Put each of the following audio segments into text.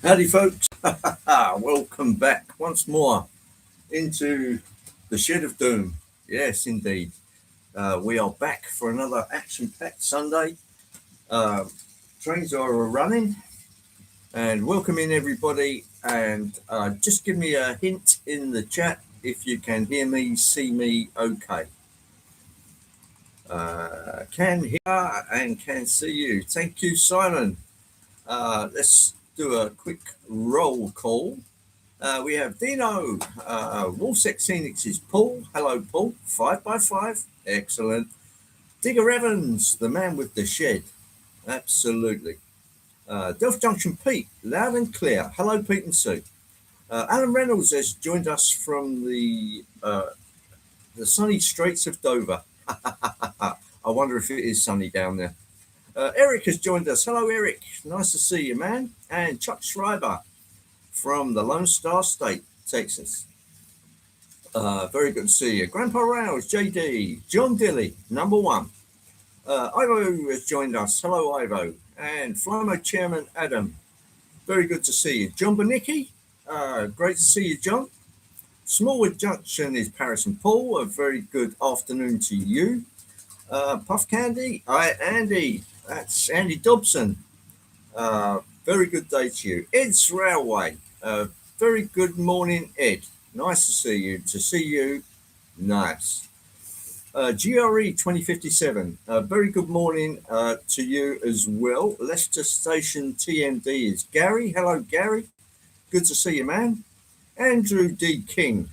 Howdy, folks. Welcome back once more into the Shed of Doom. Yes, indeed. We are back for another action packed Sunday. Uh, Trains are running, and welcome in, everybody. And just give me a hint in the chat if you can hear me, see me okay. Can hear and can see you. Thank you, Simon. Let's do a quick roll call. We have Dino, Wolfsex Scenics is Paul. Hello, Paul. 5x5. Excellent. Digger Evans, the man with the shed. Absolutely. Delft Junction Pete, loud and clear. Hello, Pete and Sue. Alan Reynolds has joined us from the sunny Straits of Dover. I wonder if it is sunny down there. Eric has joined us. Hello, Eric. Nice to see you, man. And Chuck Schreiber from the Lone Star State, Texas. Very good to see you. Grandpa Rouse, JD, John Dilly, number one. Ivo has joined us. Hello, Ivo. And Flymo Chairman Adam. Very good to see you. John Benicki, great to see you, John. Smallwood Junction is Paris and Paul. A very good afternoon to you. Puff Candy, hi, Andy. That's Andy Dobson. Very good day to you. Ed's Railway. Very good morning, Ed. Nice to see you. To see you, nice. GRE 2057. Very good morning to you as well. Leicester Station TMD is Gary. Hello, Gary. Good to see you, man. Andrew D. King.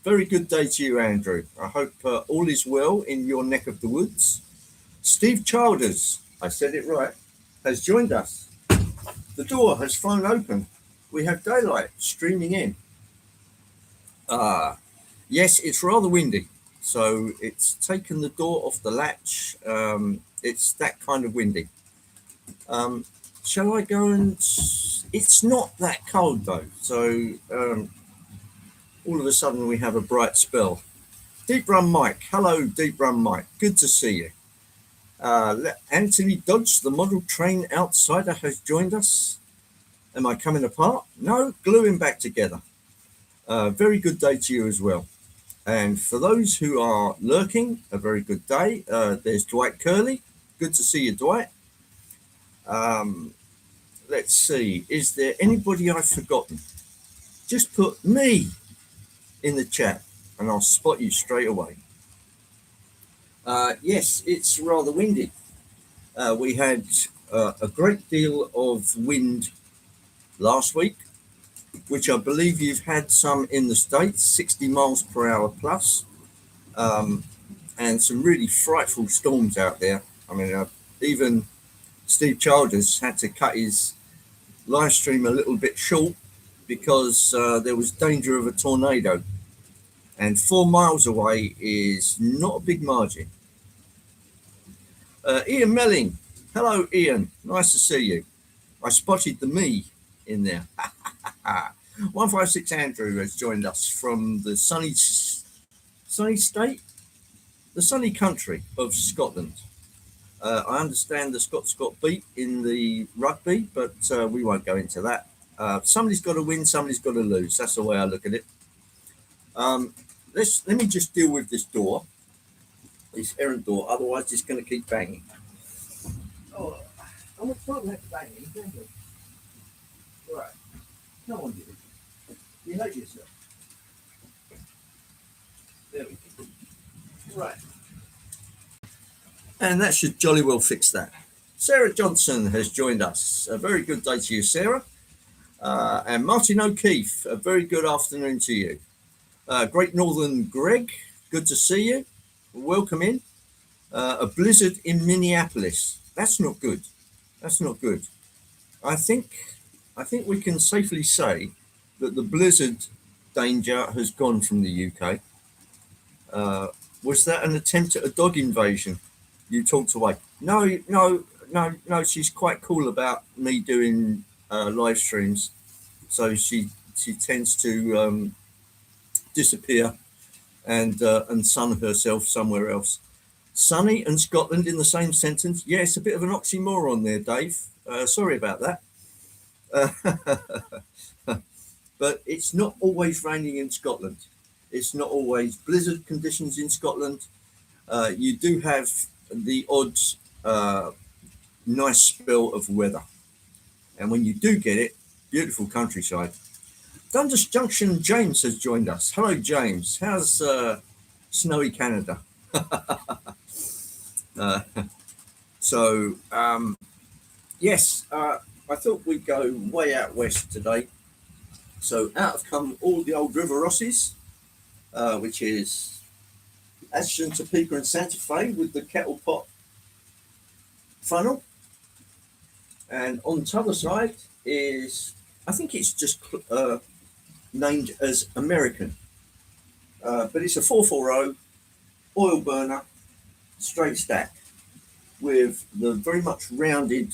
Very good day to you, Andrew. I hope all is well in your neck of the woods. Steve Childers, I said it right, has joined us. The door has flown open. We have daylight streaming in. Yes, it's rather windy, so it's taken the door off the latch. It's that kind of windy. Shall I go and... It's not that cold, though, so all of a sudden we have a bright spell. Deep Run Mike. Hello, Deep Run Mike. Good to see you. Anthony Dodge, the model train outsider, has joined us. Am I coming apart? No, gluing back together. Very good day to you as well. And for those who are lurking, a very good day. There's Dwight Curley. Good to see you, Dwight. Let's see. Is there anybody I've forgotten? Just put me in the chat and I'll spot you straight away. Yes, it's rather windy. We had a great deal of wind last week, which I believe you've had some in the States, 60 miles per hour plus, and some really frightful storms out there. I mean, even Steve Childers had to cut his live stream a little bit short because there was danger of a tornado. And 4 miles away is not a big margin. Ian Melling. Hello, Ian. Nice to see you. I spotted the me in there. 156 Andrew has joined us from the sunny state, the sunny country of Scotland. I understand the Scots got beat in the rugby, but we won't go into that. Somebody's got to win, somebody's got to lose. That's the way I look at it. Let me just deal with this door, this errant door. Otherwise, it's going to keep banging. Oh, I'm going to try and have banging, don't you? Right. Come on, you. You hate yourself. There we go. Right. And that should jolly well fix that. Sarah Johnson has joined us. A very good day to you, Sarah. And Martin O'Keefe, a very good afternoon to you. Great Northern Greg, good to see you. Welcome in. A blizzard in Minneapolis. That's not good. That's not good. I think we can safely say that the blizzard danger has gone from the UK. Was that an attempt at a dog invasion? You talked away. No. She's quite cool about me doing live streams, so she tends to disappear and sun herself somewhere else. Sunny and Scotland in the same sentence. Yeah, it's a bit of an oxymoron there, Dave. Sorry about that. Uh, but it's not always raining in Scotland. It's not always blizzard conditions in Scotland. You do have the odd uh, nice spell of weather. And when you do get it, beautiful countryside. Dundas Junction James has joined us. Hello, James. How's snowy Canada? uh, so, yes, I thought we'd go way out west today. So out have come all the old River Rosses, which is Ashton, Topeka, and Santa Fe with the kettle pot funnel. And on the other side is, I think it's just named as American. But it's a 440 oil burner straight stack with the very much rounded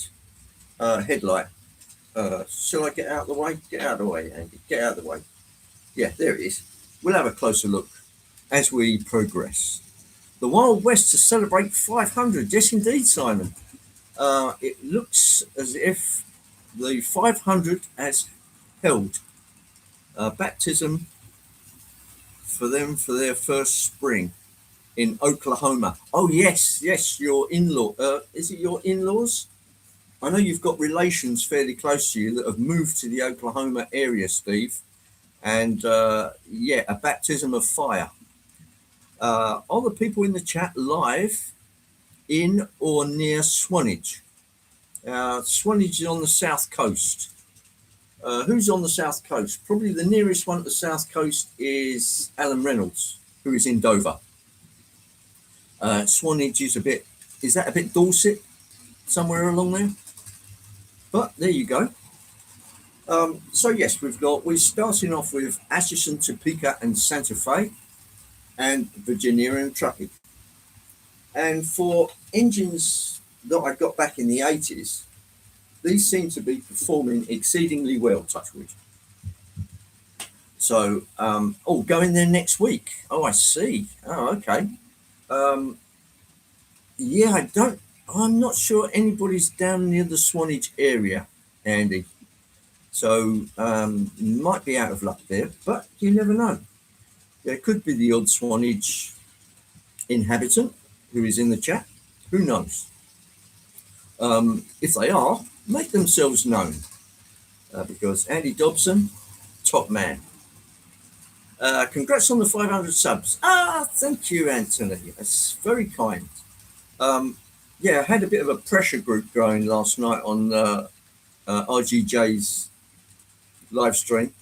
headlight. Shall I get out of the way? Get out of the way, Andy. Get out of the way. Yeah, there it is. We'll have a closer look as we progress. The Wild West to celebrate 500. Yes, indeed, Simon. It looks as if the 500 has held baptism for them for their first spring in Oklahoma. Oh, yes, your in-law. Is it your in-laws? I know you've got relations fairly close to you that have moved to the Oklahoma area, Steve. And yeah, a baptism of fire. Are the people in the chat live in or near Swanage? Swanage is on the south coast. Who's on the south coast? Probably the nearest one to the south coast is Alan Reynolds, who is in Dover. Swanage is that a bit Dorset? Somewhere along there? But there you go. So yes, we're starting off with Atchison, Topeka, and Santa Fe, and Virginia and Truckee. And for engines that I got back in the 80s, these seem to be performing exceedingly well, touch wood. So, going there next week. Oh, I see. Oh, okay. Yeah, I'm not sure anybody's down near the Swanage area, Andy. So, might be out of luck there, but you never know. There could be the odd Swanage inhabitant who is in the chat. Who knows? If they are, make themselves known, because Andy Dobson, top man. Congrats on the 500 subs. Thank you, Anthony. That's very kind. Yeah, I had a bit of a pressure group going last night on RGJ's live stream.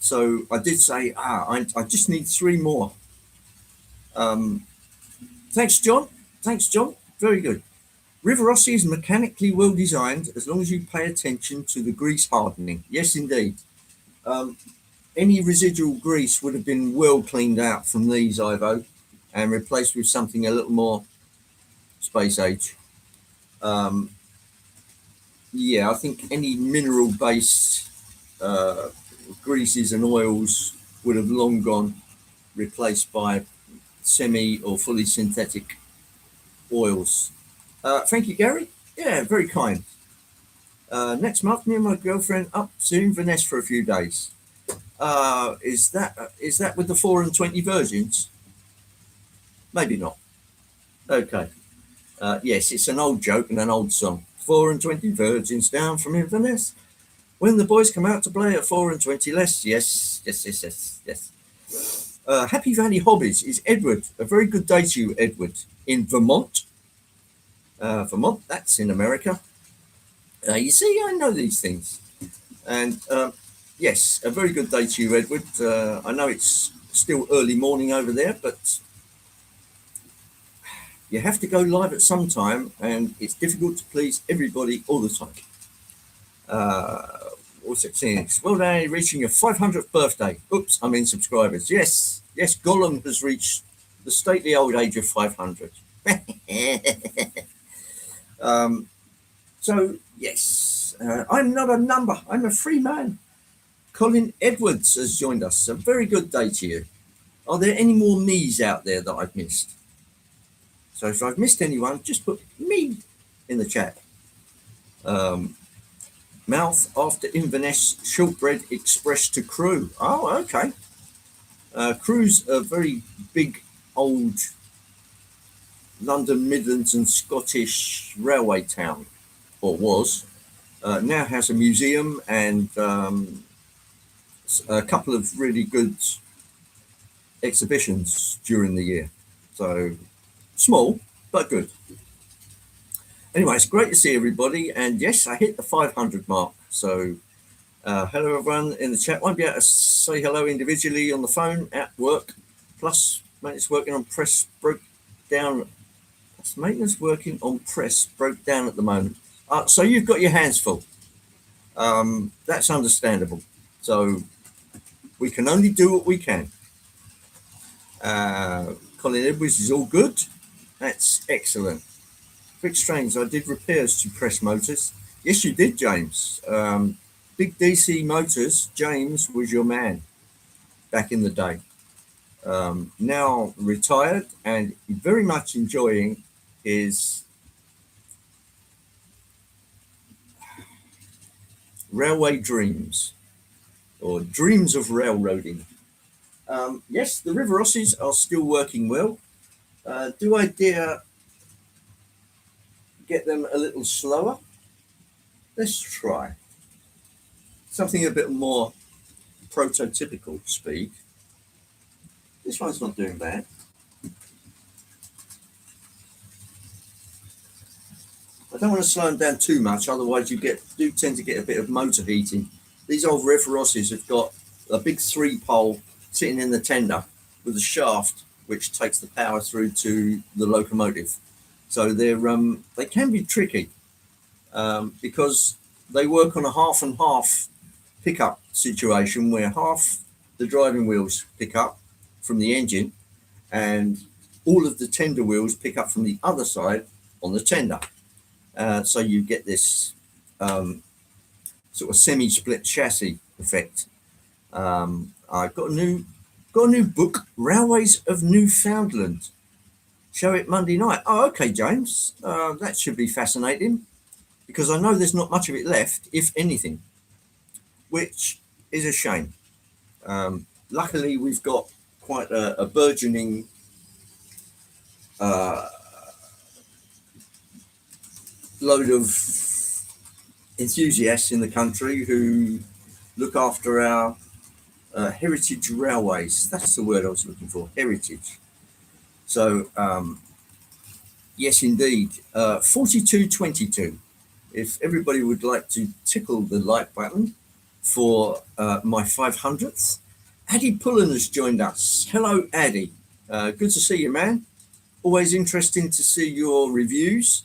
So I did say, I just need 3 more. Thanks, John. Very good. River Rossi is mechanically well designed as long as you pay attention to the grease hardening. Yes, indeed. Any residual grease would have been well cleaned out from these, Ivo, and replaced with something a little more space age. Yeah, I think any mineral-based greases and oils would have long gone, replaced by semi or fully synthetic oils. Thank you, Gary. Yeah, very kind. Next month, me and my girlfriend up to Inverness for a few days. Is that with the 4 and 20 virgins? Maybe not. Okay. Yes, it's an old joke and an old song. 4 and 20 virgins down from Inverness. When the boys come out to play at 4 and 20 less. Yes. Happy Valley Hobbies is Edward. A very good day to you, Edward, in Vermont. Vermont, that's in America. You see, I know these things. And yes, a very good day to you, Edward. I know it's still early morning over there, but you have to go live at some time, and it's difficult to please everybody all the time. What's it saying? Well done, reaching your 500th birthday. Oops, I'm in subscribers. Yes, Gollum has reached the stately old age of 500. So, yes, I'm not a number. I'm a free man. Colin Edwards has joined us. A very good day to you. Are there any more me's out there that I've missed? So if I've missed anyone, just put me in the chat. mouth after Inverness shortbread express to Crewe. Oh, okay. Crewe's a very big old London, Midlands, and Scottish railway town, or was. Now has a museum and a couple of really good exhibitions during the year. So small, but good. Anyway, it's great to see everybody. And yes, I hit the 500 mark. So hello, everyone in the chat. Won't be able to say hello individually on the phone at work. Plus, maintenance working on press broke down. Plus, maintenance working on press broke down at the moment. So you've got your hands full. That's understandable. So we can only do what we can. Colin Edwards is all good. That's excellent. Quick Strange, I did repairs to press motors. Yes, you did, James. Big DC Motors, James was your man back in the day. Now retired and very much enjoying his railway dreams or dreams of railroading. Yes, the River Rossies are still working well. Do I dare get them a little slower? Let's try something a bit more prototypical speed. This one's not doing bad. I don't want to slow them down too much, otherwise you do tend to get a bit of motor heating. These old River Rossies have got a big 3-pole sitting in the tender with a shaft which takes the power through to the locomotive. So they can be tricky because they work on a half and half pickup situation where half the driving wheels pick up from the engine and all of the tender wheels pick up from the other side on the tender. So you get this sort of semi-split chassis effect. I've got a new book, Railways of Newfoundland. Show it Monday night. Oh, okay, James. That should be fascinating because I know there's not much of it left, if anything, which is a shame. Luckily, we've got quite a burgeoning load of enthusiasts in the country who look after our heritage railways. That's the word I was looking for, heritage. So, yes, indeed, 4222. If everybody would like to tickle the like button for my 500th. Addy Pullen has joined us. Hello, Addy. Good to see you, man. Always interesting to see your reviews.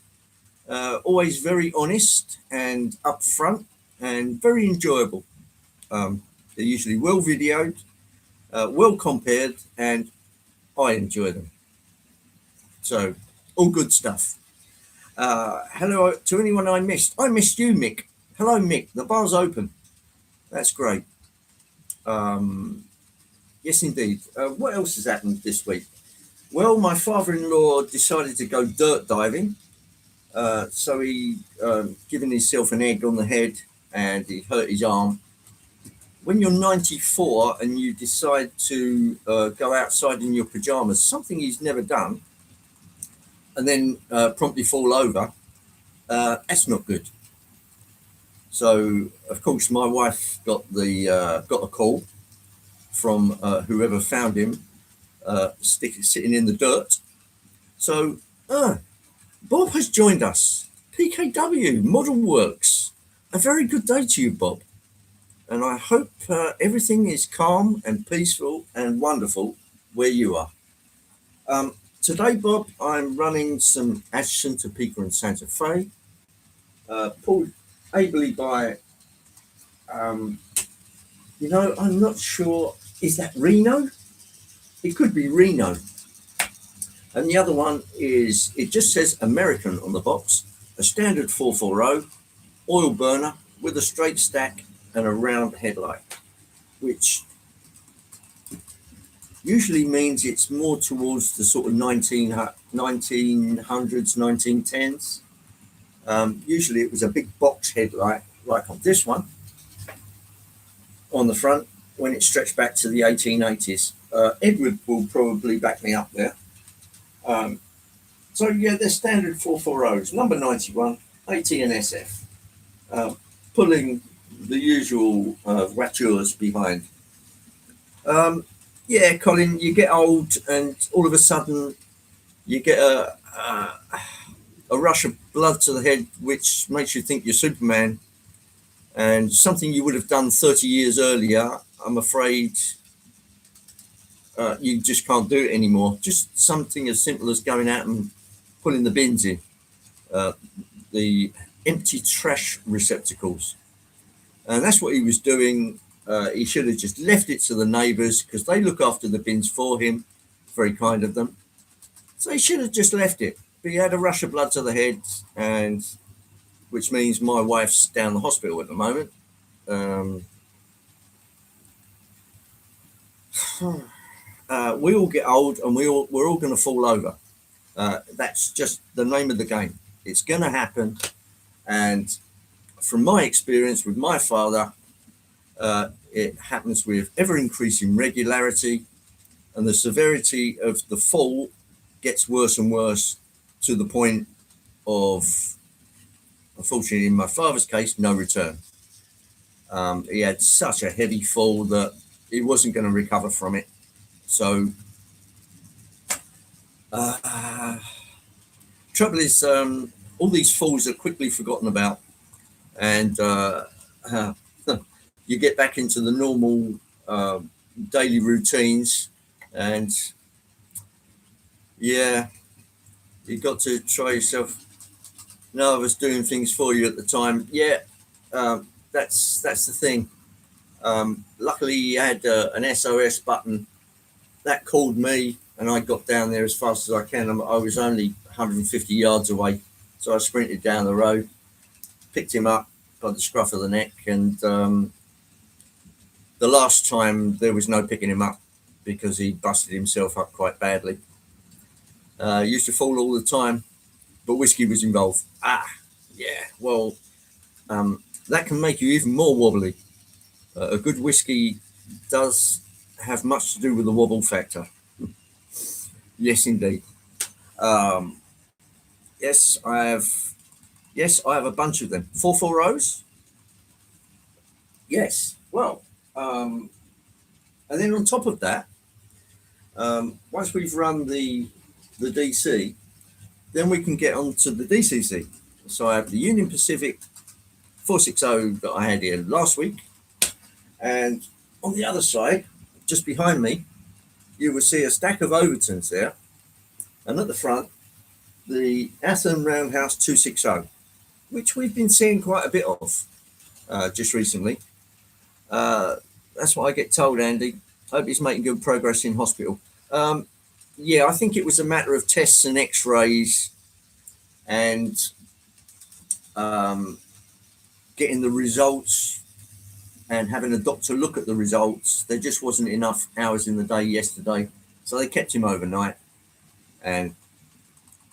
Always very honest and upfront and very enjoyable. They're usually well videoed, well compared, and I enjoy them. So, all good stuff. Hello to anyone I missed. I missed you, Mick. Hello, Mick. The bar's open. That's great. Yes, indeed. What else has happened this week? Well, my father-in-law decided to go dirt diving. So he given himself an egg on the head and he hurt his arm. When you're 94 and you decide to go outside in your pajamas, something he's never done, and then promptly fall over, that's not good. So, of course, my wife got a call from whoever found him sitting in the dirt. So, Bob has joined us. PKW, Model Works. A very good day to you, Bob. And I hope everything is calm and peaceful and wonderful where you are. Today, Bob, I'm running some Ashton, Topeka, and Santa Fe, pulled ably by, I'm not sure, is that Reno? It could be Reno. And the other one is, it just says American on the box, a standard 440, oil burner with a straight stack and a round headlight, which usually means it's more towards the sort of 1900s, 1910s. Usually it was a big box headlight like on this one, on the front, when it stretched back to the 1880s. Edward will probably back me up there. So yeah, they're standard 440s. Number 91, ATSF, pulling the usual voitures behind. Yeah, Colin, you get old, and all of a sudden you get a rush of blood to the head, which makes you think you're Superman, and something you would have done 30 years earlier. I'm afraid you just can't do it anymore. Just something as simple as going out and pulling the bins in, the empty trash receptacles. And that's what he was doing. He should have just left it to the neighbours because they look after the bins for him. Very kind of them. So he should have just left it. But he had a rush of blood to the head, and which means my wife's down the hospital at the moment. We all get old, and we're all going to fall over. That's just the name of the game. It's going to happen. And from my experience with my father, it happens with ever increasing regularity, and the severity of the fall gets worse and worse to the point of, unfortunately, in my father's case, no return. He had such a heavy fall that he wasn't going to recover from it. So, trouble is, all these falls are quickly forgotten about, and you get back into the normal daily routines, and yeah, you got to try yourself. No, I was doing things for you at the time. Yeah, that's the thing. Luckily, he had an SOS button that called me, and I got down there as fast as I can. I was only 150 yards away, so I sprinted down the road, picked him up by the scruff of the neck, and the last time there was no picking him up because he busted himself up quite badly. Used to fall all the time, but whiskey was involved. Yeah, well, that can make you even more wobbly. A good whiskey does have much to do with the wobble factor. Yes, indeed. Yes, I have. Yes, I have a bunch of them. 440s. Yes. Well, and then on top of that, once we've run the DC, then we can get on to the DCC. So I have the Union Pacific 460 that I had here last week, and on the other side, just behind me, you will see a stack of Overtons there, and at the front, the Athearn Roundhouse 260, which we've been seeing quite a bit of just recently. That's what I get told, Andy. Hope he's making good progress in hospital. Yeah, I think it was a matter of tests and x-rays and getting the results and having a doctor look at the results. There just wasn't enough hours in the day yesterday, so they kept him overnight. And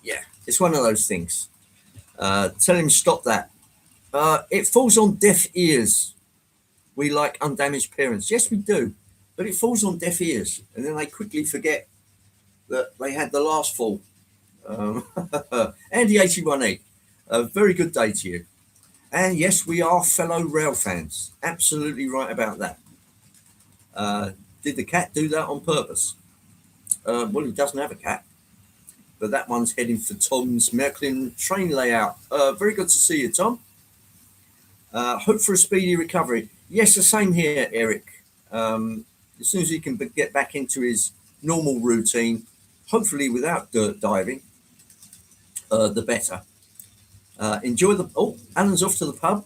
yeah, it's one of those things. Tell him stop that. It falls on deaf ears. We like undamaged parents. Yes, we do. But it falls on deaf ears. And then they quickly forget that they had the last fall. Andy 81E, a very good day to you. And yes, we are fellow rail fans. Absolutely right about that. Did the cat do that on purpose? Well, he doesn't have a cat. But that one's heading for Tom's Märklin train layout. Very good to see you, Tom. Hope for a speedy recovery. Yes, the same here, Eric. As soon as he can get back into his normal routine, hopefully without dirt diving, the better. Enjoy the... Oh, Alan's off to the pub.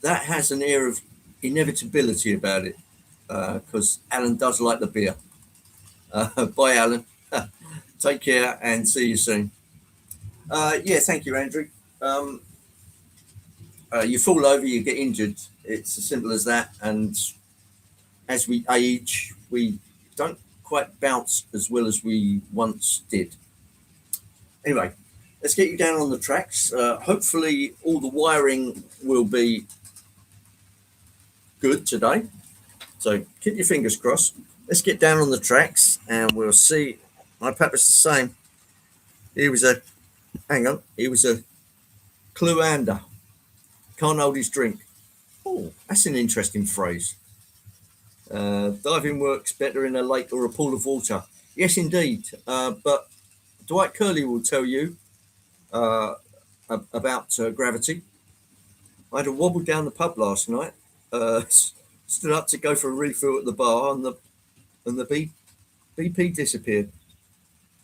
That has an air of inevitability about it, because Alan does like the beer. Bye, Alan. Take care and see you soon. Yeah, thank you, Andrew. You fall over, you get injured. It's as simple as that. And as we age, we don't quite bounce as well as we once did. Anyway, let's get you down on the tracks. Hopefully all the wiring will be good today. So keep your fingers crossed. Let's get down on the tracks and we'll see. My papa's the same. He was a cluander. Can't hold his drink. Oh, that's an interesting phrase. Diving works better in a lake or a pool of water. Yes, indeed. But Dwight Curley will tell you uh, about gravity. I had a wobble down the pub last night. Stood up to go for a refill at the bar, and the BP disappeared.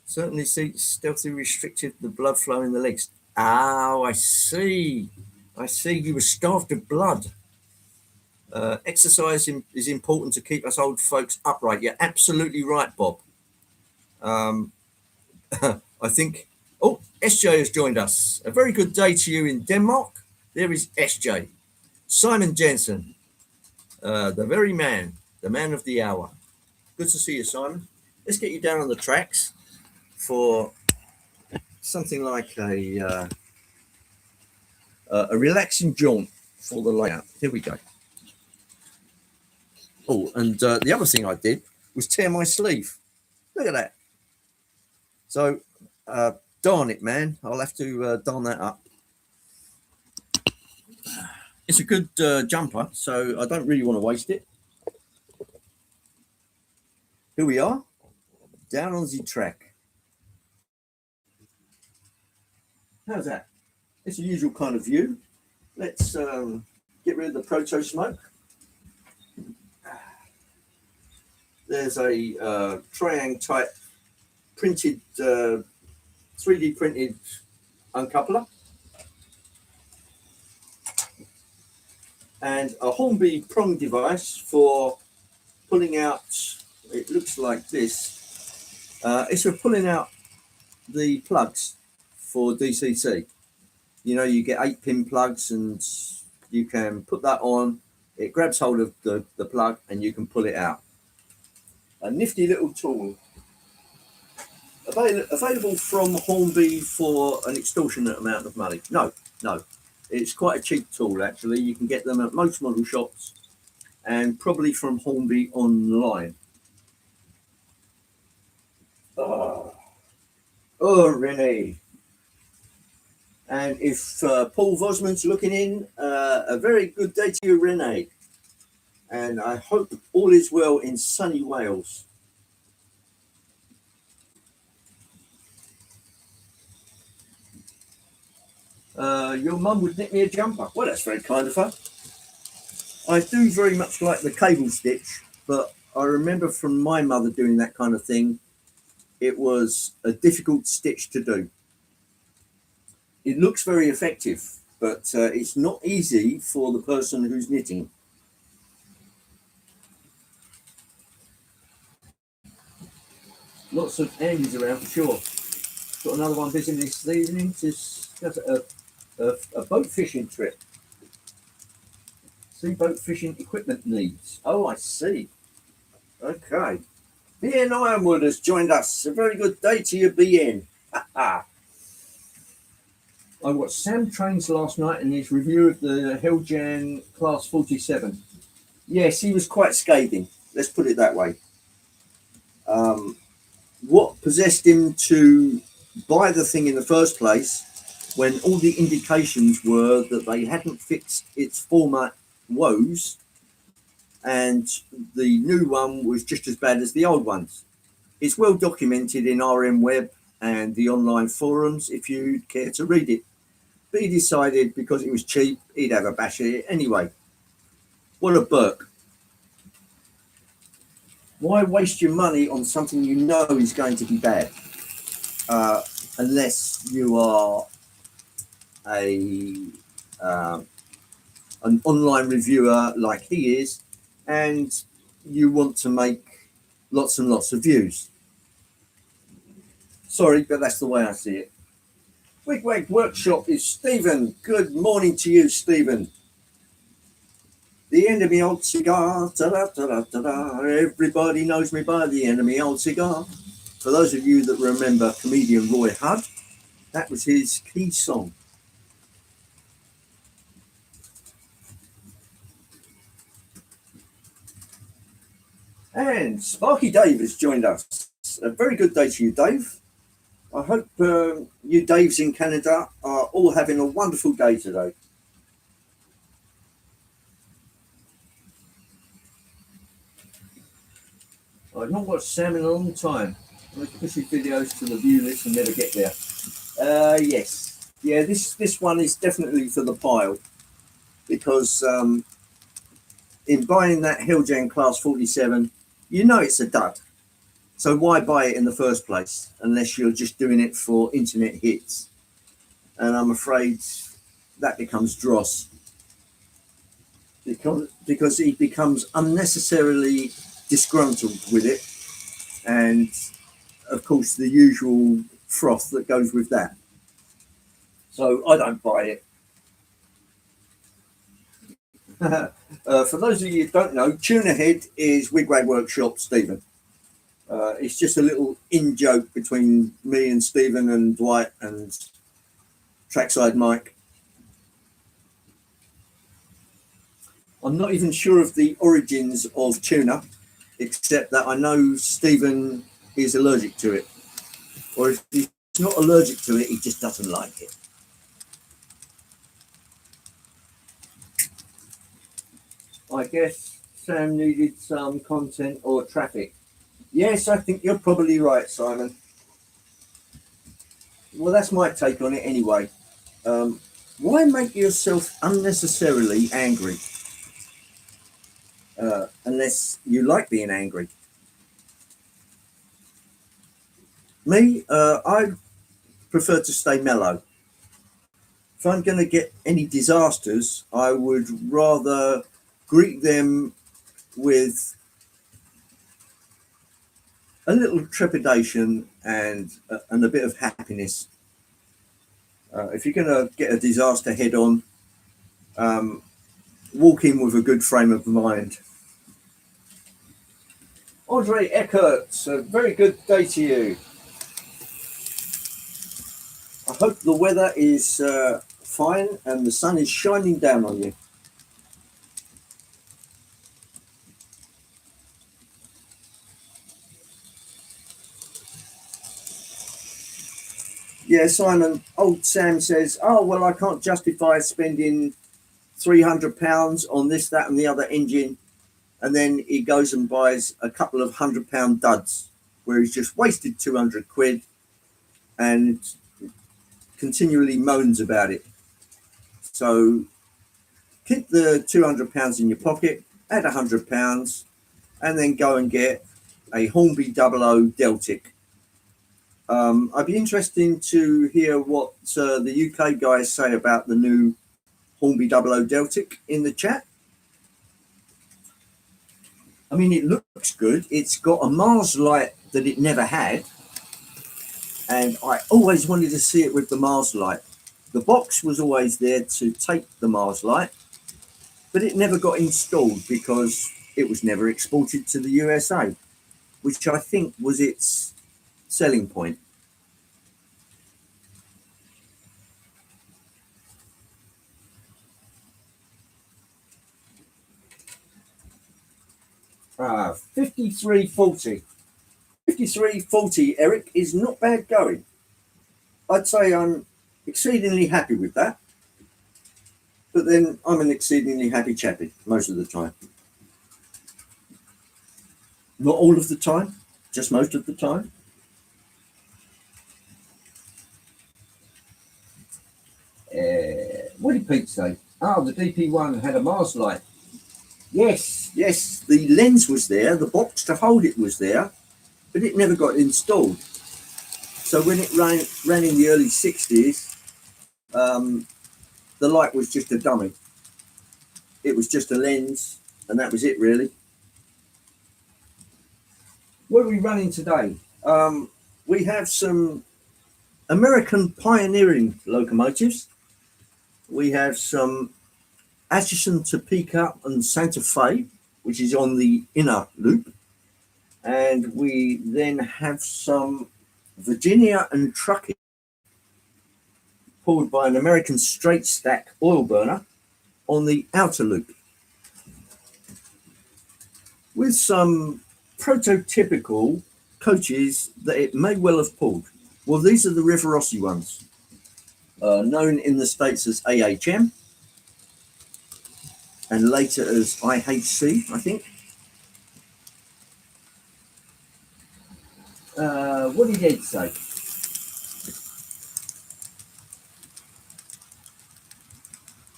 Certainly stealthily restricted the blood flow in the legs. Oh, I see. I see. You were starved of blood. Exercise is important to keep us old folks upright. You're absolutely right, Bob. I think. Oh, SJ has joined us. A very good day to you in Denmark. There is SJ. Simon Jensen, the very man, the man of the hour. Good to see you, Simon. Let's get you down on the tracks for something like a relaxing jaunt for the layout. Here we go. Oh, and the other thing I did was tear my sleeve. Look at that. So, darn it, man. I'll have to darn that up. It's a good jumper, so I don't really want to waste it. Here we are, down on the track. How's that? It's a usual kind of view. Let's get rid of the proto smoke. There's a triangle type printed, 3D printed uncoupler. And a Hornby prong device for pulling out, it looks like this. It's for pulling out the plugs for DCC. You know, you get 8-pin plugs and you can put that on. It grabs hold of the plug and you can pull it out. A nifty little tool. Available from Hornby for an extortionate amount of money. No. It's quite a cheap tool, actually. You can get them at most model shops and probably from Hornby online. Oh, Renee. And if Paul Vosman's looking in, a very good day to you, Renee. And I hope all is well in sunny Wales. Your mum would knit me a jumper. Well, that's very kind of her. I do very much like the cable stitch, but I remember from my mother doing that kind of thing, it was a difficult stitch to do. It looks very effective, but it's not easy for the person who's knitting. Lots of Andys around for sure. Got another one visiting this evening to discuss a boat fishing trip. See, boat fishing equipment needs. Oh, I see. Okay. BN Ironwood has joined us. A very good day to you, BN. I watched Sam Trains last night in his review of the Helljan Class 47. Yes, he was quite scathing. Let's put it that way. What possessed him to buy the thing in the first place when all the indications were that they hadn't fixed its former woes and the new one was just as bad as the old ones? It's well documented in RM Web and the online forums if you'd care to read it. But he decided because it was cheap, he'd have a bash at it anyway. What a Burke. Why waste your money on something you know is going to be bad? Unless you are an online reviewer like he is, and you want to make lots and lots of views. Sorry, but that's the way I see it. Wigwag Workshop is Stephen. Good morning to you, Stephen. The end of me old cigar. Ta-da. Everybody knows me by the end of me old cigar. For those of you that remember comedian Roy Hudd, That was his key song. And Sparky Dave has joined us. A very good day to you, Dave. I hope you Daves in Canada are all having a wonderful day today. I've not watched Sam in a long time. I push his videos to the view list and never get there. Yes. Yeah, this one is definitely for the pile because in buying that Hilljan Class 47, you know it's a dud. So why buy it in the first place unless you're just doing it for internet hits? And I'm afraid that becomes dross because he becomes unnecessarily disgruntled with it, and of course the usual froth that goes with that. So I don't buy it. For those of you who don't know, Tuna Head is Wigwag Workshop Stephen. It's just a little in-joke between me and Stephen and Dwight and Trackside Mike. I'm not even sure of the origins of tuna, except that I know Stephen is allergic to it. Or if he's not allergic to it, he just doesn't like it. I guess Sam needed some content or traffic. Yes, I think you're probably right, Simon. Well, that's my take on it anyway. Why make yourself unnecessarily angry? Unless you like being angry. Me, I prefer to stay mellow. If I'm going to get any disasters, I would rather greet them with a little trepidation and a bit of happiness. If you're going to get a disaster head on, walk in with a good frame of mind. Andre Eckert, a very good day to you. I hope the weather is fine and the sun is shining down on you. Yeah, Simon, old Sam says, oh, well, I can't justify spending £300 on this, that, and the other engine. And then he goes and buys a couple of £100 duds where he's just wasted 200 quid and continually moans about it. So keep the £200 in your pocket, add £100, and then go and get a Hornby 00 Deltic. I'd be interested to hear what the UK guys say about the new Hornby 00 Deltic in the chat. I mean, it looks good. It's got a Mars light that it never had, and I always wanted to see it with the Mars light. The box was always there to take the Mars light, but it never got installed because it was never exported to the USA, which I think was its selling point. Ah, 5340. 5340, Eric, is not bad going. I'd say I'm exceedingly happy with that. But then I'm an exceedingly happy chappy most of the time. Not all of the time, just most of the time. What did Pete say? Oh, the DP1 had a Mars light. Yes, the lens was there, the box to hold it was there, but it never got installed. So when it ran in the early 60s, the light was just a dummy. It was just a lens, and that was it, really. What are we running today? We have some American pioneering locomotives. We have some Atchison, Topeka, and Santa Fe, which is on the inner loop. And we then have some Virginia and Truckee. pulled by an American straight stack oil burner on the outer loop, with some prototypical coaches that it may well have pulled. Well, these are the Rivarossi ones, known in the States as AHM and later as IHC, I think. What did Ed say?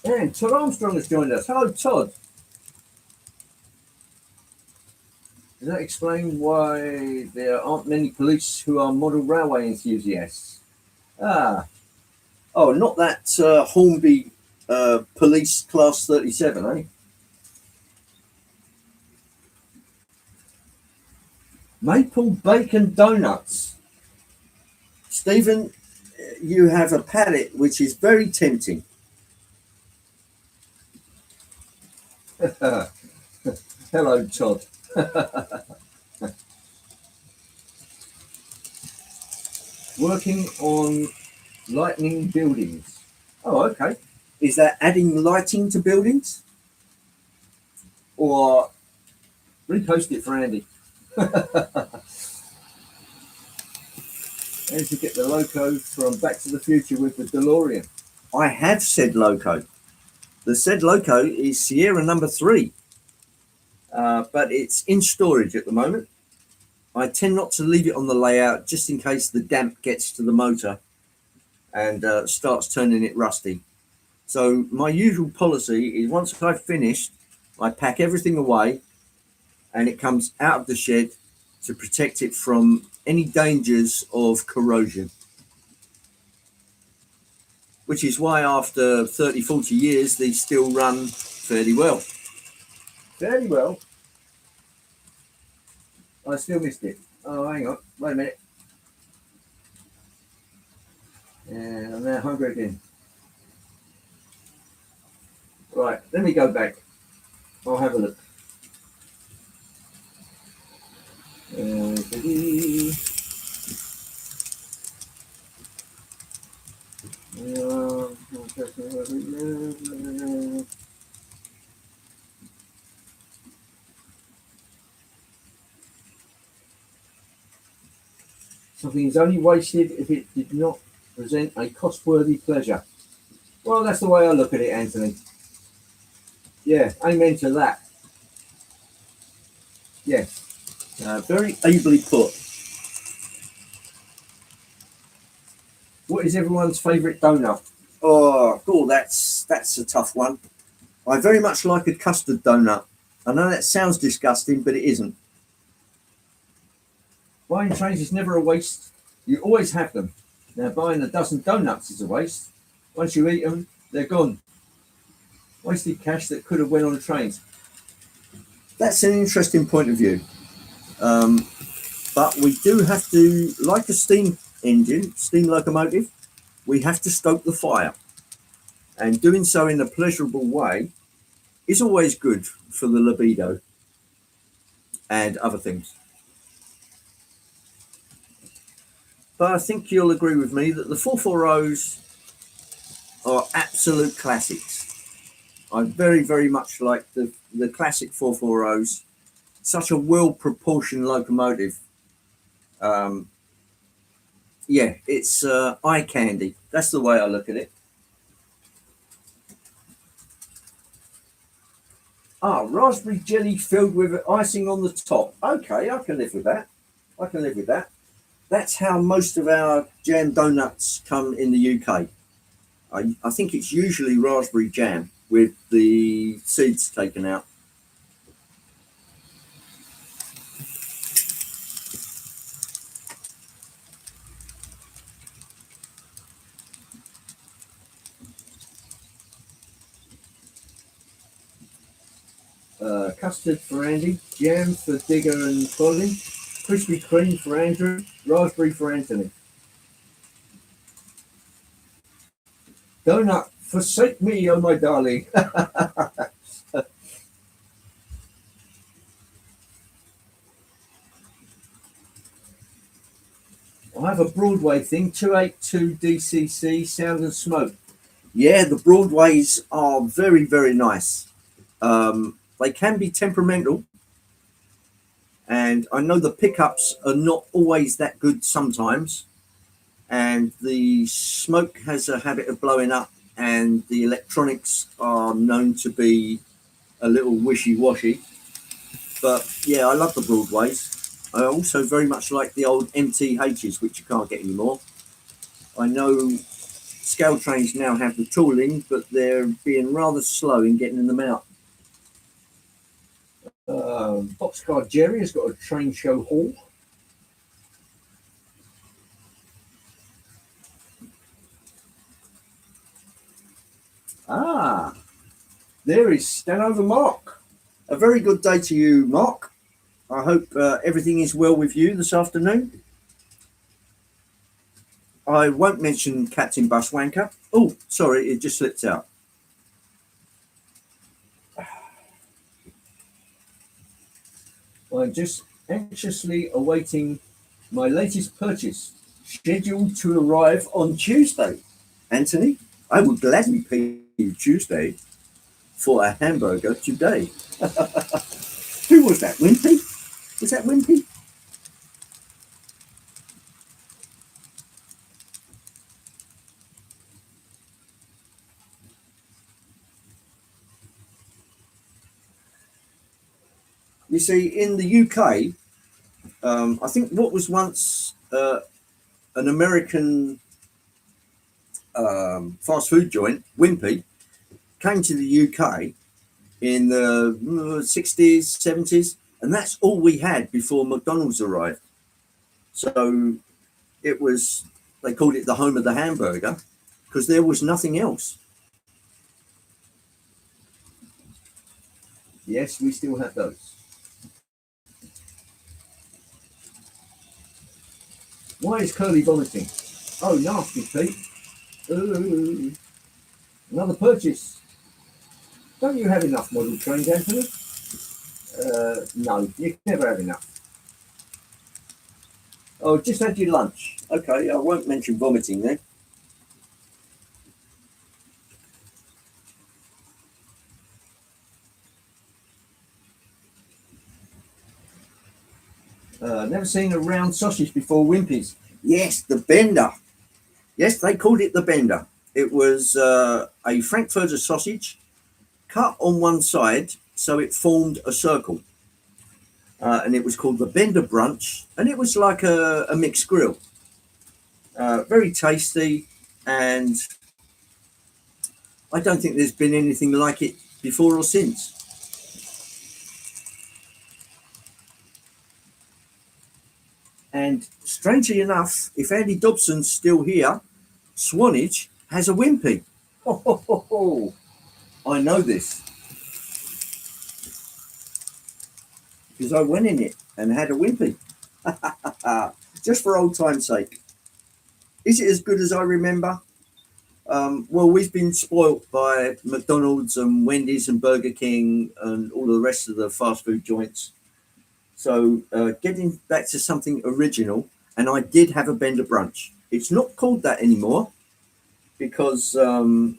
And Todd Armstrong has joined us. Hello, Todd. Does that explain why there aren't many police who are model railway enthusiasts? Oh, not that Hornby Police Class 37, eh? Maple bacon donuts. Stephen, you have a palate which is very tempting. Hello, Todd. Working on lightning buildings. Oh, okay. Is that adding lighting to buildings? Or repost it for Andy. And to get the loco from Back to the Future with the DeLorean. I have said loco. The said loco is Sierra number 3. But it's in storage at the moment. I tend not to leave it on the layout just in case the damp gets to the motor and starts turning it rusty. So my usual policy is once I've finished, I pack everything away and it comes out of the shed to protect it from any dangers of corrosion. Which is why after 30, 40 years, these still run fairly well. Fairly well. I still missed it. Oh, hang on. Wait a minute. And I'm now hungry again. Right, let me go back. I'll have a look. Something is only wasted if it did not present a cost-worthy pleasure. Well, that's the way I look at it, Anthony. Yeah, amen to that. Yes, very ably put. What is everyone's favourite donut? Oh, that's a tough one. I very much like a custard donut. I know that sounds disgusting, but it isn't. Buying trains is never a waste. You always have them. Now, buying a dozen donuts is a waste. Once you eat them, they're gone. Wasted cash that could have went on trains. That's an interesting point of view. But we do have to, like a steam engine, steam locomotive, we have to stoke the fire. And doing so in a pleasurable way is always good for the libido and other things. But I think you'll agree with me that the 440s are absolute classics. I very, very much like the classic 440s. Such a well-proportioned locomotive. Yeah, it's eye candy. That's the way I look at it. Raspberry jelly filled with icing on the top. Okay, I can live with that. That's how most of our jam donuts come in the UK. I think it's usually raspberry jam with the seeds taken out. Custard for Andy, jam for Digger and Colin, Krispy Kreme for Andrew, raspberry for Anthony. Donut, forsake me, oh my darling. I have a Broadway thing, 282 DCC, Sound and Smoke. Yeah, the Broadways are very, very nice. They can be temperamental, and I know the pickups are not always that good sometimes, and the smoke has a habit of blowing up, and the electronics are known to be a little wishy-washy. But yeah, I love the Broadways. I also very much like the old MTHs, which you can't get anymore. I know scale trains now have the tooling, but they're being rather slow in getting them out. Boxcar Jerry has got a train show hall. Ah, there is Stanover Mark. A very good day to you, Mark. I hope everything is well with you this afternoon. I won't mention Captain Buswanker. Oh, sorry, it just slipped out. I'm just anxiously awaiting my latest purchase, scheduled to arrive on Tuesday. Anthony, I would gladly pay you Tuesday for a hamburger today. Who was that? Wimpy? Was that Wimpy? You see, in the UK, I think what was once an American fast food joint, Wimpy, came to the UK in the 60s, 70s, and that's all we had before McDonald's arrived. So it was, they called it the home of the hamburger because there was nothing else. Yes, we still have those. Why is Curly vomiting? Oh, nasty, Pete. Ooh, another purchase. Don't you have enough model trains, Anthony? No, you can never have enough. Oh, just had your lunch. Okay, I won't mention vomiting then. Never seen a round sausage before, Wimpy's. Yes, the bender. Yes, they called it the bender. It was a Frankfurter sausage cut on one side so it formed a circle. And it was called the Bender Brunch, and it was like a mixed grill. Very tasty, and I don't think there's been anything like it before or since. And strangely enough, if Andy Dobson's still here, Swanage has a Wimpy. Ho, ho, ho, ho. I know this because I went in it and had a Wimpy. Just for old time's sake. Is it as good as I remember? Well, we've been spoilt by McDonald's and Wendy's and Burger King and all the rest of the fast food joints. So getting back to something original, and I did have a Bender Brunch. It's not called that anymore because of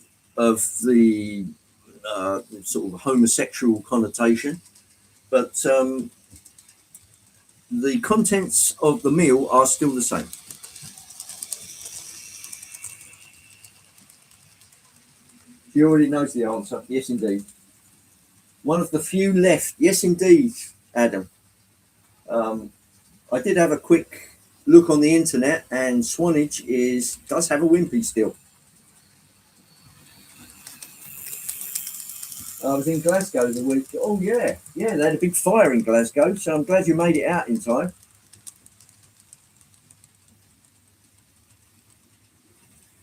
the sort of homosexual connotation, but the contents of the meal are still the same. He already knows the answer. Yes, indeed. One of the few left. Yes, indeed, Adam. Um, I did have a quick look on the internet, and Swanage does have a Wimpy still. I was in Glasgow the week. Oh yeah, yeah, they had a big fire in Glasgow, so I'm glad you made it out in time.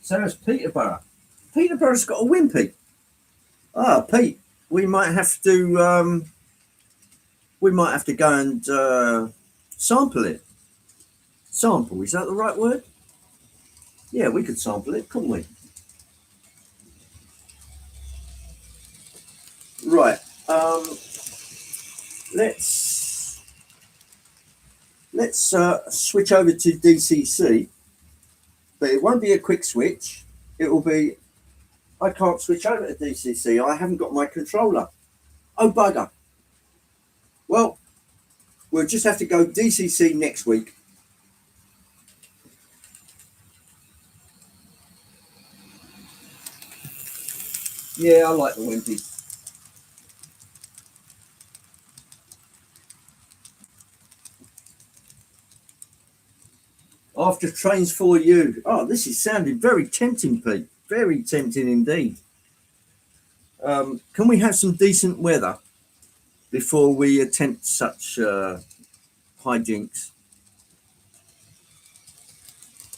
So has Peterborough. Peterborough's got a Wimpy. Ah, Pete, we might have to go and sample it. Sample, is that the right word? Yeah, we could sample it, couldn't we? Right. Let's let's switch over to DCC, but it won't be a quick switch. It will be, I can't switch over to DCC. I haven't got my controller. Oh, bugger. Well, we'll just have to go DCC next week. Yeah, I like the Wimpy. After trains for you. Oh, this is sounding very tempting, Pete. Very tempting indeed. Can we have some decent weather before we attempt such hijinks?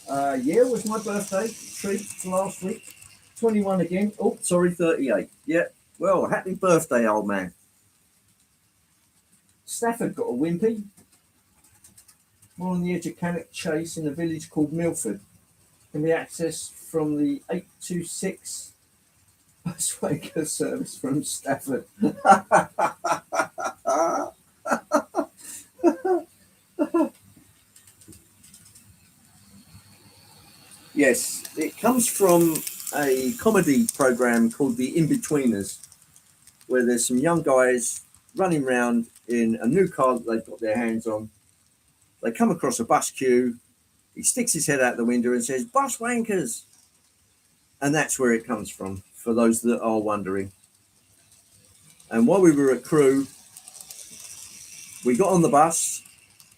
Yeah, it was my birthday treat last week. 21 again. Oh, sorry, 38. Yeah. Well, happy birthday, old man. Stafford got a Wimpy. More on the edge of Cannock Chase in a village called Milford. Can be accessed from the 826 Buswanker service from Stafford. Yes, it comes from a comedy program called The In-Betweeners, where there's some young guys running around in a new car that they've got their hands on. They come across a bus queue. He sticks his head out the window and says, "Bus wankers." And that's where it comes from, for those that are wondering. And while we were at Crewe, we got on the bus.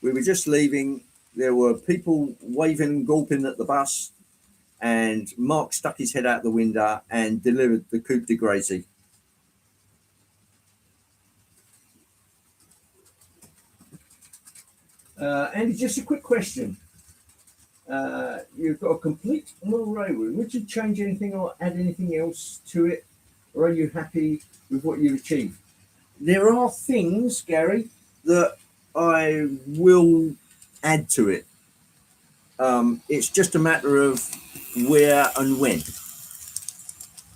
We were just leaving. There were people waving and gulping at the bus. And Mark stuck his head out the window and delivered the coup de grace. Andy, just a quick question. You've got a complete model railway. Would you change anything or add anything else to it? Or are you happy with what you've achieved? There are things, Gary, that I will add to it. It's just a matter of where and when.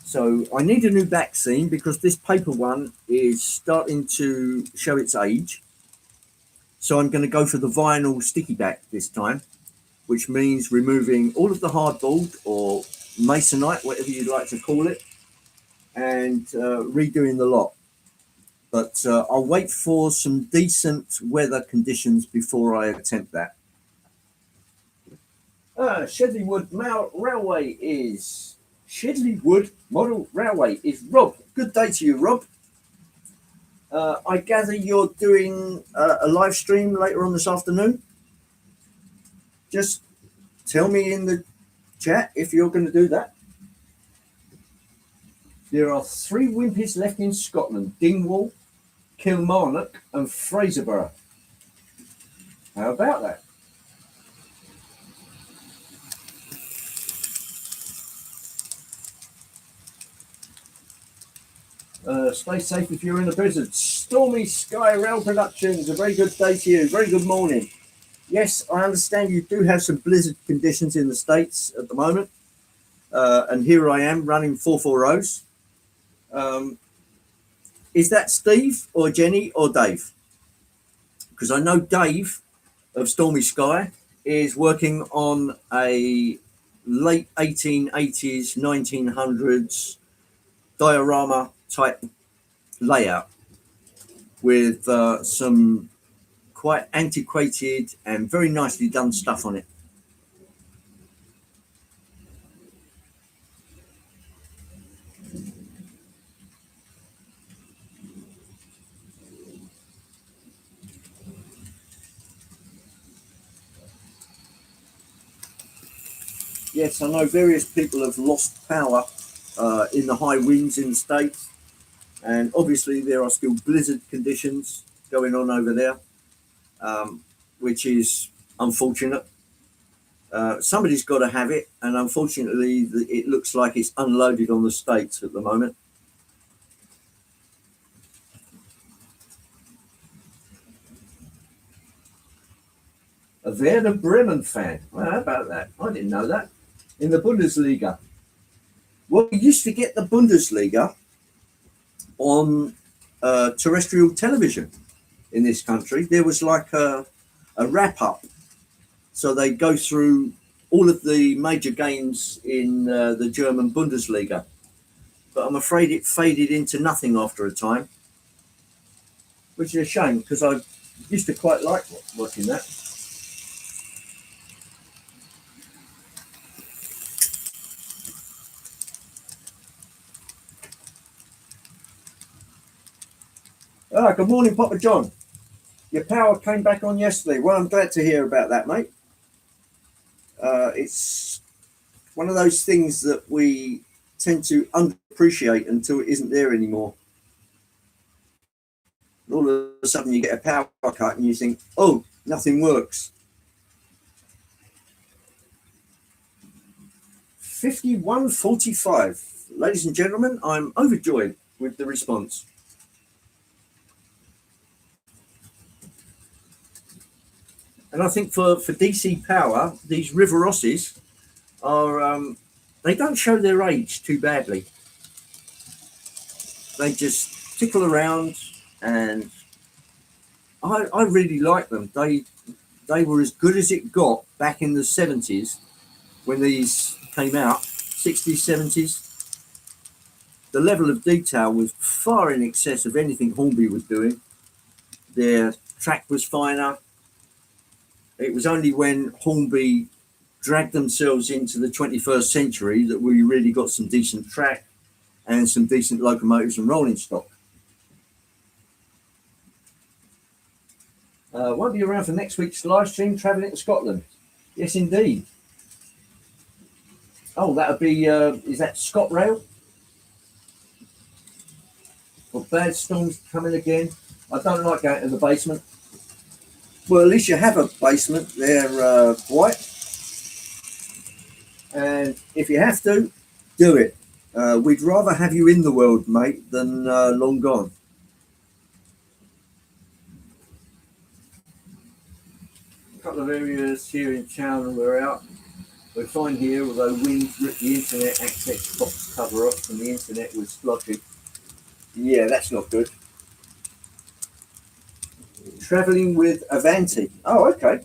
So I need a new back seam because this paper one is starting to show its age. So I'm going to go for the vinyl sticky back this time, which means removing all of the hardboard or masonite, whatever you'd like to call it, and redoing the lot. But I'll wait for some decent weather conditions before I attempt that. Shedley Wood Railway is Rob. Good day to you, Rob. I gather you're doing a live stream later on this afternoon. Just tell me in the chat if you're going to do that. There are 3 Wimpies left in Scotland: Dingwall, Kilmarnock and Fraserburgh. How about that? Stay safe if you're in a blizzard. Stormy Sky Rail Productions, a very good day to you. Very good morning. Yes, I understand you do have some blizzard conditions in the States at the moment. And here I am running 440s. Is that Steve or Jenny or Dave? Because I know Dave of Stormy Sky is working on a late 1880s, 1900s diorama type layout with some quite antiquated and very nicely done stuff on it. Yes, I know various people have lost power in the high winds in the States, and obviously there are still blizzard conditions going on over there, which is unfortunate. Somebody's got to have it, and unfortunately it looks like it's unloaded on the States at the moment. A Werder Bremen fan. Well, how about that? I didn't know that. In the Bundesliga. Well, we used to get the Bundesliga on terrestrial television in this country. There was like a a wrap up. So they go through all of the major games in the German Bundesliga. But I'm afraid it faded into nothing after a time, which is a shame because I used to quite like watching that. Good morning, Papa John. Your power came back on yesterday. Well, I'm glad to hear about that, mate. It's one of those things that we tend to underappreciate until it isn't there anymore. And all of a sudden you get a power cut and you think, oh, nothing works. 51:45. Ladies and gentlemen, I'm overjoyed with the response. And I think for DC Power, these River Rosses are, they don't show their age too badly. They just tickle around, and I really like them. They were as good as it got back in the 70s when these came out, 60s, 70s. The level of detail was far in excess of anything Hornby was doing. Their track was finer. It was only when Hornby dragged themselves into the 21st century that we really got some decent track and some decent locomotives and rolling stock. Won't be around for next week's live stream, travelling to Scotland. Yes, indeed. Oh, that'll be, is that ScotRail? Well, bad storms coming again. I don't like going to the basement. Well, at least you have a basement there, White. And if you have to, do it. We'd rather have you in the world, mate, than long gone. A couple of areas here in town and we're out. We're fine here, although wind ripped the internet access box cover off and the internet was splotchy. Yeah, that's not good. Travelling with Avanti. Oh, okay.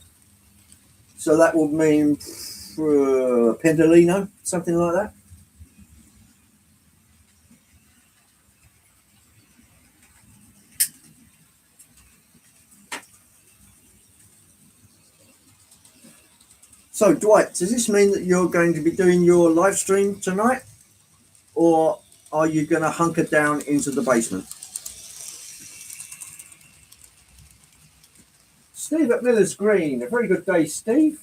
So that would mean Pendolino, something like that. So, Dwight, does this mean that you're going to be doing your live stream tonight? Or are you going to hunker down into the basement? Steve at Miller's Green. A very good day, Steve.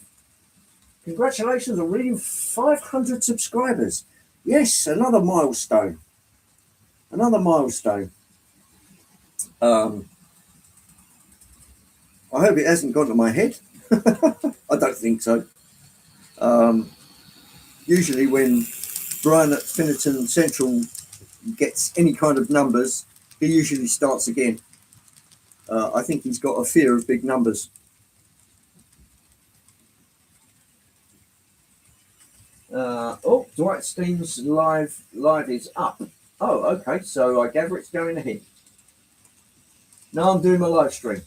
Congratulations on reading 500 subscribers. Yes, another milestone. Another milestone. I hope it hasn't gone to my head. I don't think so. Usually when Brian at Finnerton Central gets any kind of numbers, he usually starts again. I think he's got a fear of big numbers. Dwight Steen's live is up. Oh, okay, so I gather it's going ahead. Now I'm doing my live stream.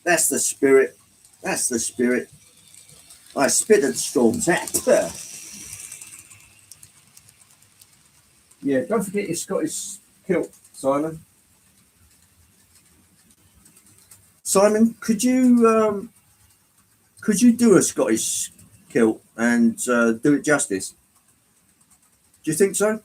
That's the spirit. That's the spirit. I spit at storms. Yeah, don't forget your Scottish kilt, Simon. Simon, could you do a Scottish kilt and do it justice? Do you think so?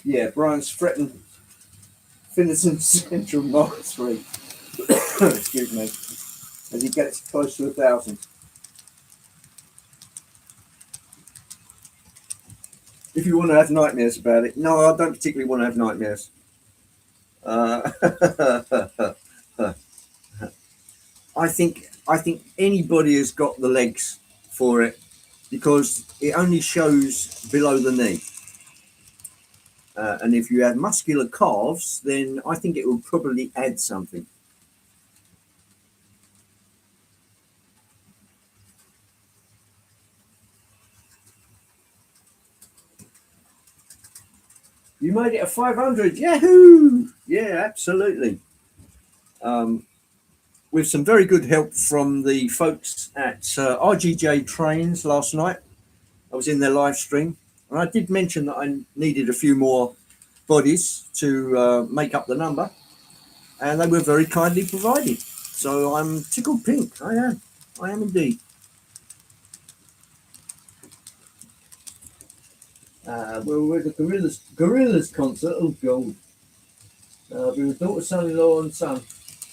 Yeah, Brian's threatened Finnerton Central Mark 3. Excuse me. As he gets close to 1,000. If you want to have nightmares about it. No, I don't particularly want to have nightmares. I think anybody has got the legs for it because it only shows below the knee. And if you have muscular calves, then I think it will probably add something. You made it a 500. Yahoo! Yeah, absolutely. With some very good help from the folks at RGJ Trains last night. I was in their live stream, and I did mention that I needed a few more bodies to make up the number, and they were very kindly provided. So I'm tickled pink. I am indeed. Well, we're at the Gorillas concert. Oh, God. With daughter, son-in-law, and son.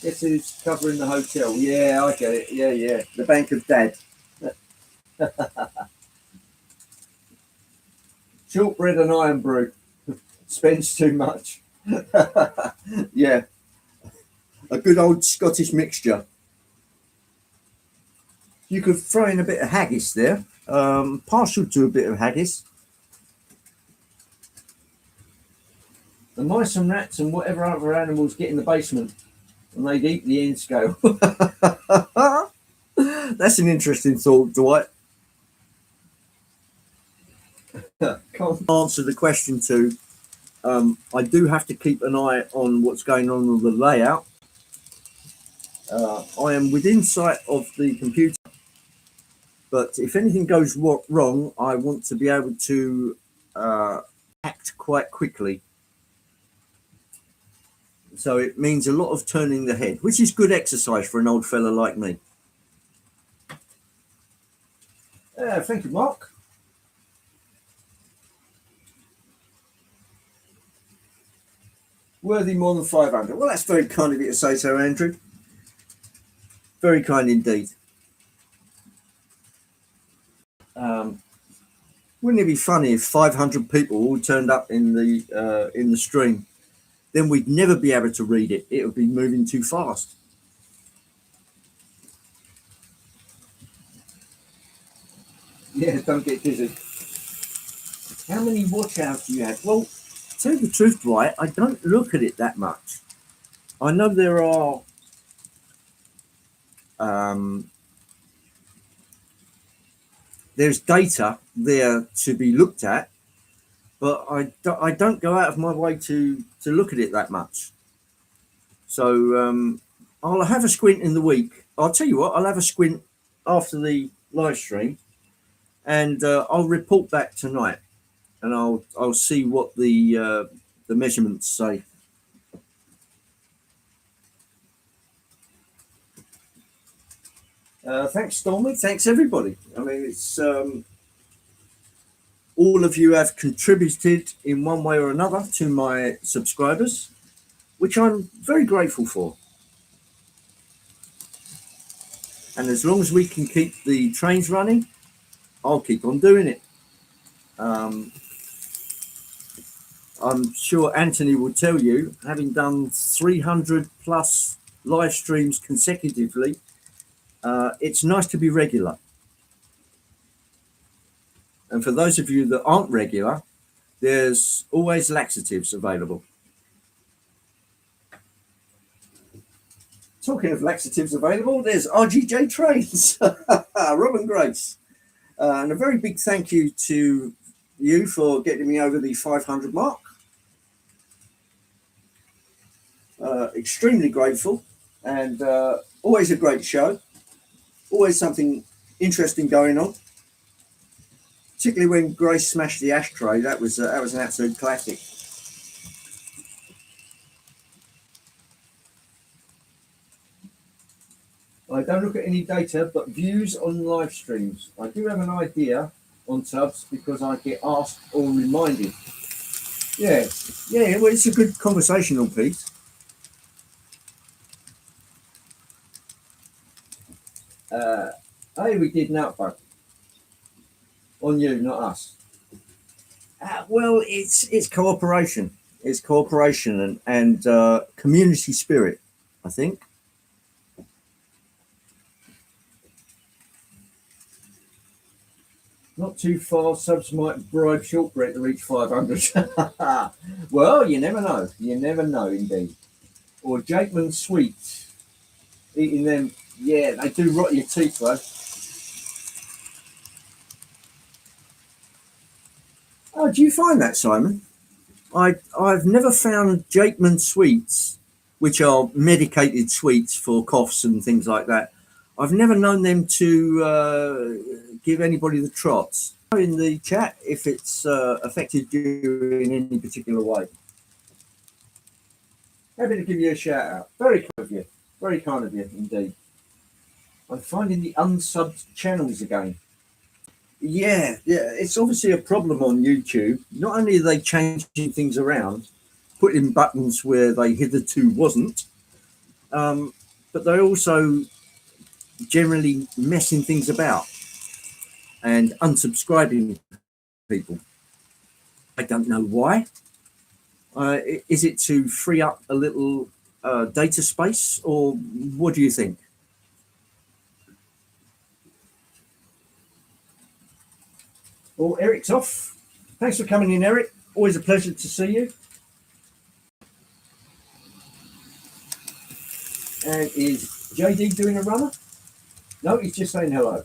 Guess who's covering the hotel? Yeah, I get it. Yeah, yeah. The Bank of Dad. Shortbread and iron brew. Spends too much. Yeah. A good old Scottish mixture. You could throw in a bit of haggis there. Partial to a bit of haggis. The mice and rats and whatever other animals get in the basement, and they'd eat the end scale. That's an interesting thought, Dwight. Can't answer the question too. I do have to keep an eye on what's going on with the layout. I am within sight of the computer, but if anything goes wrong, I want to be able to act quite quickly. So it means a lot of turning the head, which is good exercise for an old fella like me. Thank you, Mark. Worthy more than 500. Well, that's very kind of you to say so, Andrew. Very kind indeed. Wouldn't it be funny if 500 people all turned up in the stream? Then we'd never be able to read it. It would be moving too fast. Yeah, don't get dizzy. How many watch hours do you have? Well, to tell you the truth, Dwight, I don't look at it that much. I know there are there's data there to be looked at, but I don't go out of my way to look at it that much. So I'll have a squint in the week. I'll tell you what, I'll have a squint after the live stream, and I'll report back tonight, and I'll see what the measurements say. Thanks, Stormy. Thanks, everybody. I mean, it's all of you have contributed in one way or another to my subscribers, which I'm very grateful for. And as long as we can keep the trains running, I'll keep on doing it. I'm sure Anthony will tell you, having done 300 plus live streams consecutively, it's nice to be regular. And for those of you that aren't regular, there's always laxatives available. Talking of laxatives available, there's RGJ Trains, Rob and Grace. And a very big thank you to you for getting me over the 500 mark. Extremely grateful, and always a great show. Always something interesting going on. Particularly when Grace smashed the ashtray, that was an absolute classic. I don't look at any data, but views on live streams. I do have an idea on subs because I get asked or reminded. Yeah, well, it's a good conversational piece. Hey, we did an outback on you, not us. Well, it's cooperation. It's cooperation and community spirit, I think. Not too far, subs might bribe Shortbread to reach 500. Well, you never know. You never know, indeed. Or Jakeman Sweets. Eating them, yeah, they do rot your teeth, though. Oh, do you find that, Simon? I've never found Jakeman sweets, which are medicated sweets for coughs and things like that. I've never known them to give anybody the trots. In the chat, if it's affected you in any particular way. Happy to give you a shout out. Very kind of you. Very kind of you indeed. I'm finding the unsubbed channels again. Yeah, it's obviously a problem on YouTube. Not only are they changing things around, putting buttons where they hitherto wasn't, but they're also generally messing things about and unsubscribing people. I don't know why. Is it to free up a little data space, or what do you think? Well, Eric's off. Thanks for coming in, Eric. Always a pleasure to see you. And is JD doing a runner? No, he's just saying hello.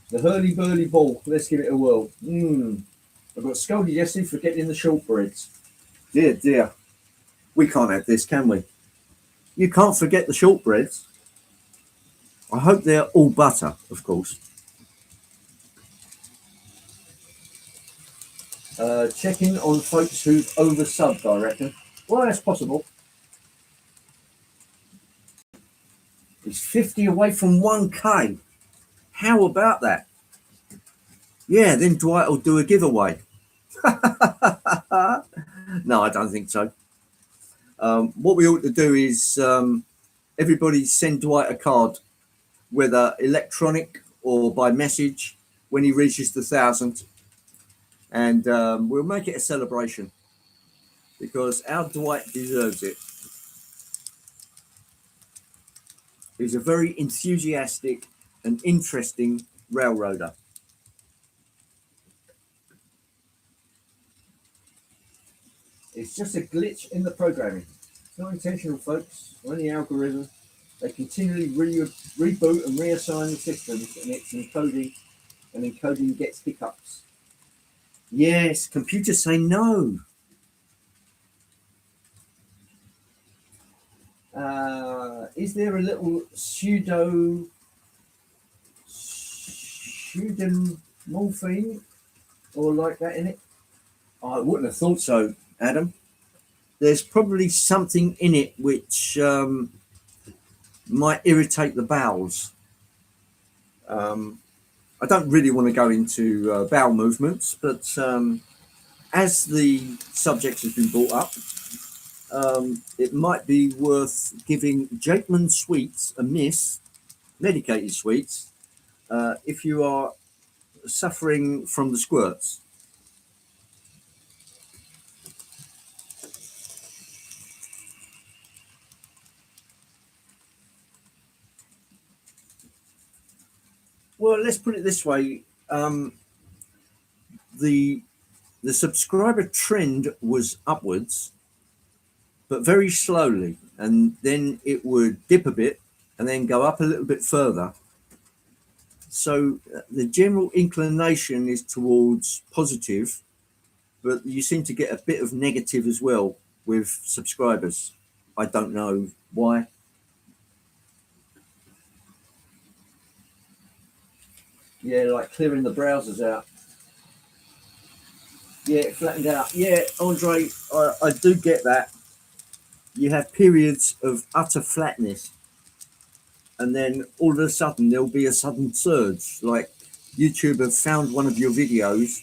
The hurly-burly ball. Let's give it a whirl. I got scolded yesterday for getting the shortbreads. Dear, dear. We can't have this, can we? You can't forget the shortbreads. I hope they're all butter, of course. Checking on folks who've over-subbed, I reckon. Well, that's possible. It's 50 away from 1K. How about that? Yeah, then Dwight will do a giveaway. No, I don't think so. What we ought to do is everybody send Dwight a card, whether electronic or by message, when he reaches the 1,000. And we'll make it a celebration because our Dwight deserves it. He's a very enthusiastic and interesting railroader. It's just a glitch in the programming. It's not intentional, folks, or any algorithm. They continually reboot and reassign the systems, and it's encoding, and encoding gets hiccups. Yes, computers say no. Is there a little pseudomorphine or like that in it? I wouldn't have thought so, Adam. There's probably something in it which might irritate the bowels. I don't really want to go into bowel movements, but as the subject has been brought up, it might be worth giving Jakeman sweets a miss, medicated sweets, if you are suffering from the squirts. Well, let's put it this way. The subscriber trend was upwards, but very slowly, and then it would dip a bit and then go up a little bit further. So the general inclination is towards positive, but you seem to get a bit of negative as well with subscribers. I don't know why. Yeah, like clearing the browsers out. Yeah, it flattened out. Yeah, Andre, I do get that. You have periods of utter flatness, and then all of a sudden there'll be a sudden surge. Like YouTube have found one of your videos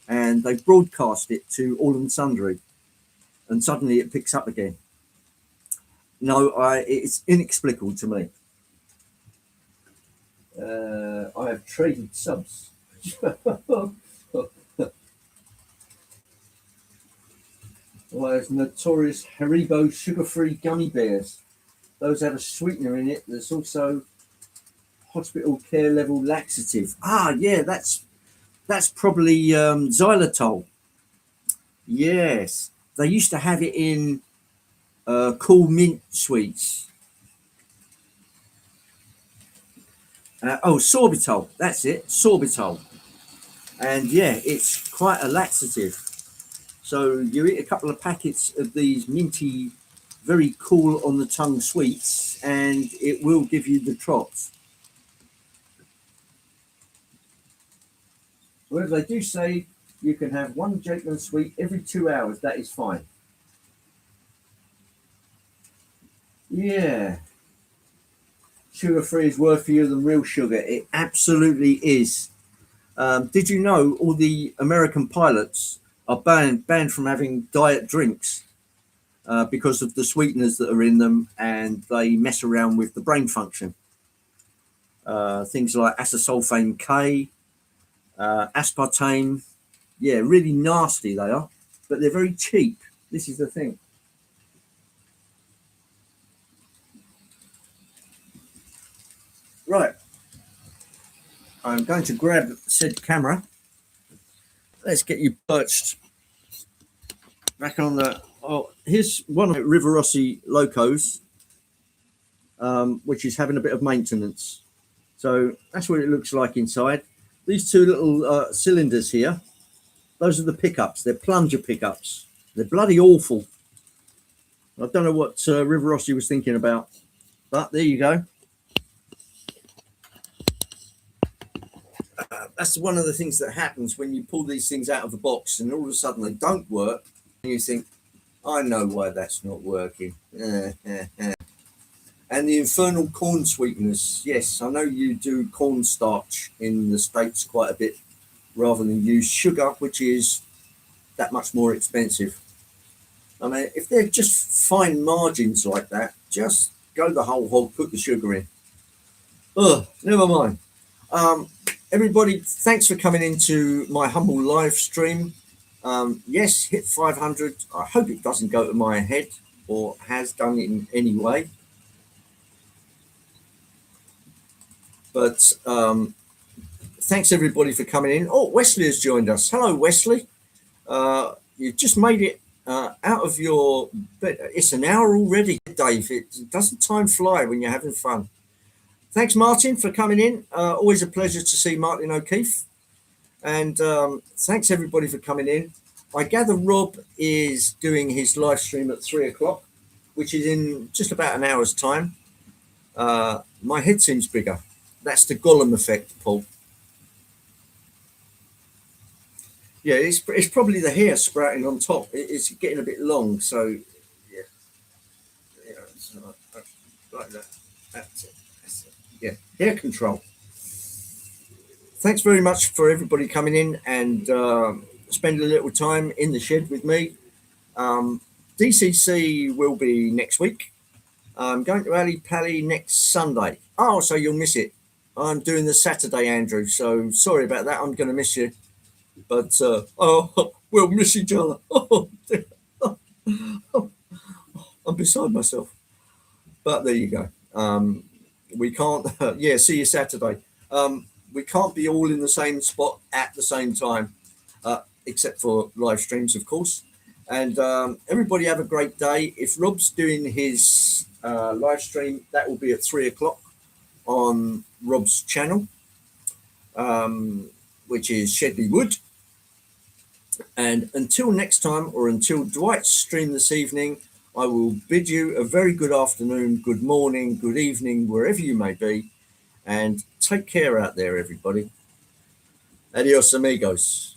and they broadcast it to all and sundry, and suddenly it picks up again. No, it's inexplicable to me. I have traded subs. Well, there's notorious Haribo sugar-free gummy bears. Those have a sweetener in it. There's also hospital care level laxative. Ah, yeah, that's probably xylitol. Yes, they used to have it in cool mint sweets. Oh, sorbitol. That's it, sorbitol. And yeah, it's quite a laxative. So you eat a couple of packets of these minty, very cool on the tongue sweets, and it will give you the trots. Well, they do say you can have one Jakeman sweet every 2 hours. That is fine. Yeah. Sugar-free is worse for you than real sugar. It absolutely is. Did you know all the American pilots are banned from having diet drinks because of the sweeteners that are in them, and they mess around with the brain function? Things like acesulfame K, aspartame. Yeah, really nasty they are, but they're very cheap. This is the thing. Right, I'm going to grab said camera. Let's get you perched back on the. Oh, here's one of the Rivarossi locos, which is having a bit of maintenance. So that's what it looks like inside. These two little cylinders here, those are the pickups. They're plunger pickups. They're bloody awful. I don't know what Rivarossi was thinking about, but there you go. That's one of the things that happens when you pull these things out of the box and all of a sudden they don't work. And you think, I know why that's not working. And the infernal corn sweeteners. Yes, I know you do cornstarch in the States quite a bit rather than use sugar, which is that much more expensive. I mean, if they're just fine margins like that, just go the whole hog, put the sugar in. Ugh, never mind. Everybody, thanks for coming into my humble live stream. Yes, hit 500. I hope it doesn't go to my head or has done in any way. But thanks everybody for coming in. Oh, Wesley has joined us. Hello, Wesley. You've just made it out of your bed. It's an hour already, Dave. It doesn't time fly when you're having fun. Thanks, Martin, for coming in. Always a pleasure to see Martin O'Keefe. And thanks everybody for coming in. I gather Rob is doing his live stream at 3 o'clock, which is in just about an hour's time. My head seems bigger. That's the Gollum effect, Paul. Yeah, it's probably the hair sprouting on top. It's getting a bit long, so yeah, so, like that. That's it. That's it. Yeah, hair control. Thanks very much for everybody coming in and spending a little time in the shed with me. DCC will be next week. I'm going to Ali Pally next Sunday. Oh, so you'll miss it. I'm doing the Saturday, Andrew. So sorry about that. I'm going to miss you. But we'll miss each other. I'm beside myself. But there you go. We can't. Yeah, see you Saturday. We can't be all in the same spot at the same time, except for live streams, of course. And everybody have a great day. If Rob's doing his live stream, that will be at 3 o'clock on Rob's channel, which is Shedley Wood. And until next time, or until Dwight's stream this evening, I will bid you a very good afternoon, good morning, good evening, wherever you may be. And take care out there, everybody. Adios, amigos.